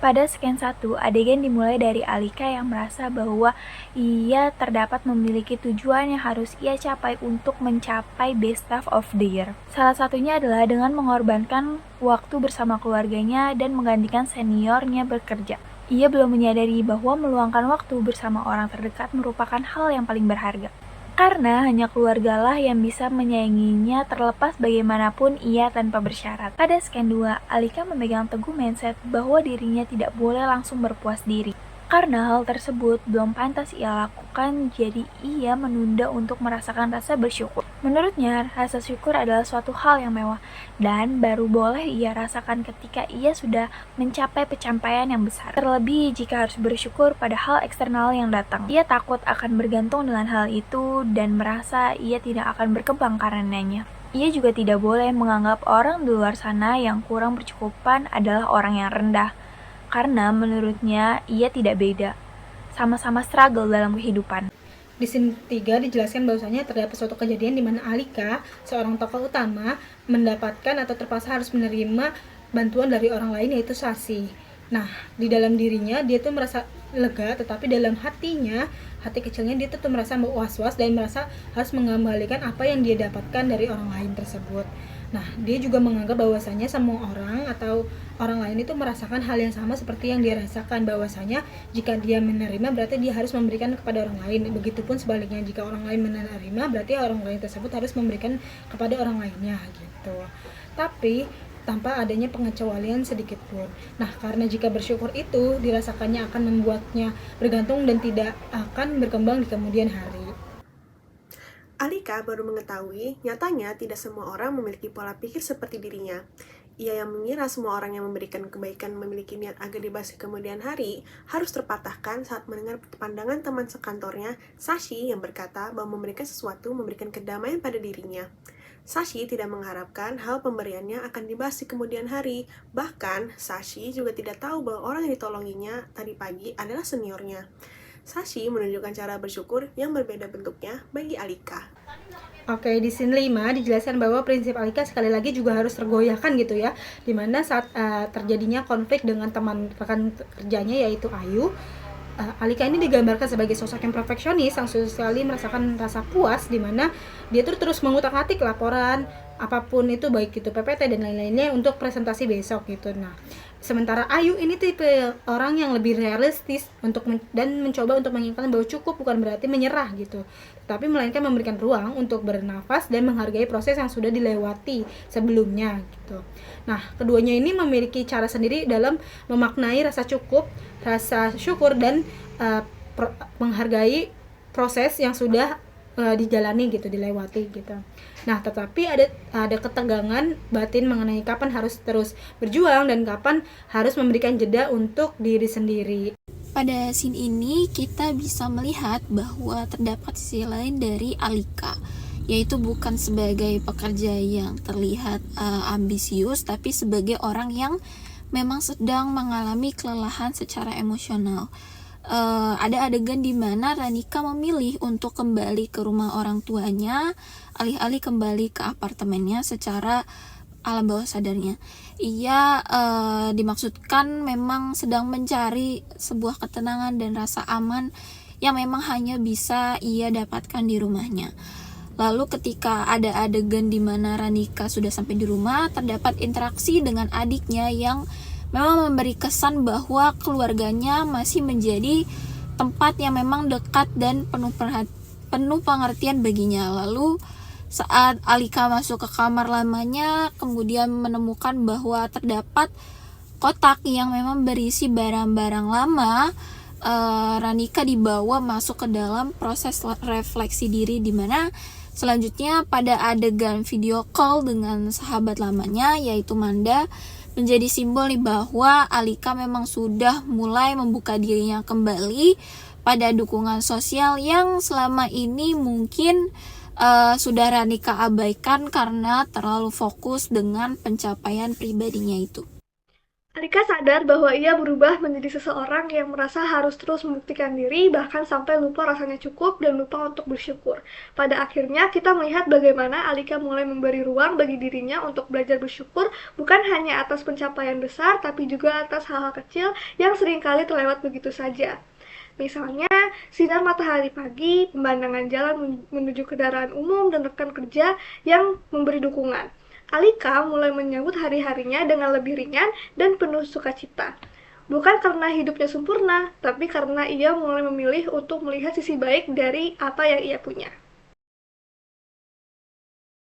Pada scan 1, adegan dimulai dari Alika yang merasa bahwa ia terdapat memiliki tujuan yang harus ia capai untuk mencapai Best Staff of the Year. Salah satunya adalah dengan mengorbankan waktu bersama keluarganya dan menggantikan seniornya bekerja. Ia belum menyadari bahwa meluangkan waktu bersama orang terdekat merupakan hal yang paling berharga. Karena hanya keluargalah yang bisa menyayanginya terlepas bagaimanapun ia tanpa bersyarat. Pada scan 2, Alika memegang teguh mindset bahwa dirinya tidak boleh langsung berpuas diri. Karena hal tersebut belum pantas ia lakukan, jadi ia menunda untuk merasakan rasa bersyukur. Menurutnya, rasa syukur adalah suatu hal yang mewah, dan baru boleh ia rasakan ketika ia sudah mencapai pencapaian yang besar. Terlebih jika harus bersyukur pada hal eksternal yang datang. Ia takut akan bergantung dengan hal itu dan merasa ia tidak akan berkembang karenanya. Ia juga tidak boleh menganggap orang di luar sana yang kurang berkecukupan adalah orang yang rendah. Karena menurutnya ia tidak beda, sama-sama struggle dalam kehidupan. Di scene 3 dijelaskan bahwasanya terdapat suatu kejadian di mana Alika, seorang tokoh utama, mendapatkan atau terpaksa harus menerima bantuan dari orang lain yaitu Sashi. Nah, di dalam dirinya dia tuh merasa lega, tetapi dalam hatinya, hati kecilnya dia tuh merasa was-was dan merasa harus mengembalikan apa yang dia dapatkan dari orang lain tersebut. Nah, dia juga menganggap bahwasanya semua orang atau orang lain itu merasakan hal yang sama seperti yang dia rasakan, bahwasanya jika dia menerima berarti dia harus memberikan kepada orang lain. Begitupun sebaliknya, jika orang lain menerima berarti orang lain tersebut harus memberikan kepada orang lainnya gitu. Tapi tanpa adanya pengecualian sedikit pun. Nah, karena jika bersyukur itu dirasakannya akan membuatnya bergantung dan tidak akan berkembang di kemudian hari. Alika baru mengetahui, nyatanya tidak semua orang memiliki pola pikir seperti dirinya. Ia yang mengira semua orang yang memberikan kebaikan memiliki niat agar dibahas kemudian hari, harus terpatahkan saat mendengar pandangan teman sekantornya, Sashi, yang berkata bahwa memberikan sesuatu memberikan kedamaian pada dirinya. Sashi tidak mengharapkan hal pemberiannya akan dibahas di kemudian hari. Bahkan, Sashi juga tidak tahu bahwa orang yang ditolonginya tadi pagi adalah seniornya. Sashi menunjukkan cara bersyukur yang berbeda bentuknya bagi Alika. Oke, di scene 5 dijelaskan bahwa prinsip Alika sekali lagi juga harus tergoyahkan gitu ya. Dimana saat terjadinya konflik dengan teman rekan kerjanya yaitu Ayu, Alika ini digambarkan sebagai sosok yang perfeksionis yang sekali merasakan rasa puas, dimana dia tuh terus mengutak-atik laporan apapun itu, baik itu PPT dan lain-lainnya untuk presentasi besok gitu. Nah, sementara Ayu ini tipe orang yang lebih realistis dan mencoba untuk mengingatkan bahwa cukup bukan berarti menyerah gitu, tapi melainkan memberikan ruang untuk bernafas dan menghargai proses yang sudah dilewati sebelumnya gitu. Nah, keduanya ini memiliki cara sendiri dalam memaknai rasa cukup, rasa syukur dan menghargai proses yang sudah dijalani gitu, dilewati gitu. Nah, tetapi ada ketegangan batin mengenai kapan harus terus berjuang dan kapan harus memberikan jeda untuk diri sendiri. Pada scene ini kita bisa melihat bahwa terdapat sisi lain dari Alika, yaitu bukan sebagai pekerja yang terlihat ambisius, tapi sebagai orang yang memang sedang mengalami kelelahan secara emosional. Ada adegan di mana Ranika memilih untuk kembali ke rumah orang tuanya alih-alih kembali ke apartemennya secara alam bawah sadarnya. Ia dimaksudkan memang sedang mencari sebuah ketenangan dan rasa aman yang memang hanya bisa ia dapatkan di rumahnya. Lalu ketika ada adegan di mana Ranika sudah sampai di rumah, terdapat interaksi dengan adiknya yang memang memberi kesan bahwa keluarganya masih menjadi tempat yang memang dekat dan penuh pengertian baginya. Lalu saat Alika masuk ke kamar lamanya, kemudian menemukan bahwa terdapat kotak yang memang berisi barang-barang lama, Ranika dibawa masuk ke dalam proses refleksi diri, di mana selanjutnya pada adegan video call dengan sahabat lamanya yaitu Manda, menjadi simbol nih bahwa Alika memang sudah mulai membuka dirinya kembali pada dukungan sosial yang selama ini mungkin sudah Ranika abaikan karena terlalu fokus dengan pencapaian pribadinya itu. Alika sadar bahwa ia berubah menjadi seseorang yang merasa harus terus membuktikan diri, bahkan sampai lupa rasanya cukup dan lupa untuk bersyukur. Pada akhirnya, kita melihat bagaimana Alika mulai memberi ruang bagi dirinya untuk belajar bersyukur, bukan hanya atas pencapaian besar, tapi juga atas hal-hal kecil yang seringkali terlewat begitu saja. Misalnya, sinar matahari pagi, pemandangan jalan menuju kendaraan umum, dan rekan kerja yang memberi dukungan. Alika mulai menyambut hari-harinya dengan lebih ringan dan penuh sukacita. Bukan karena hidupnya sempurna, tapi karena ia mulai memilih untuk melihat sisi baik dari apa yang ia punya.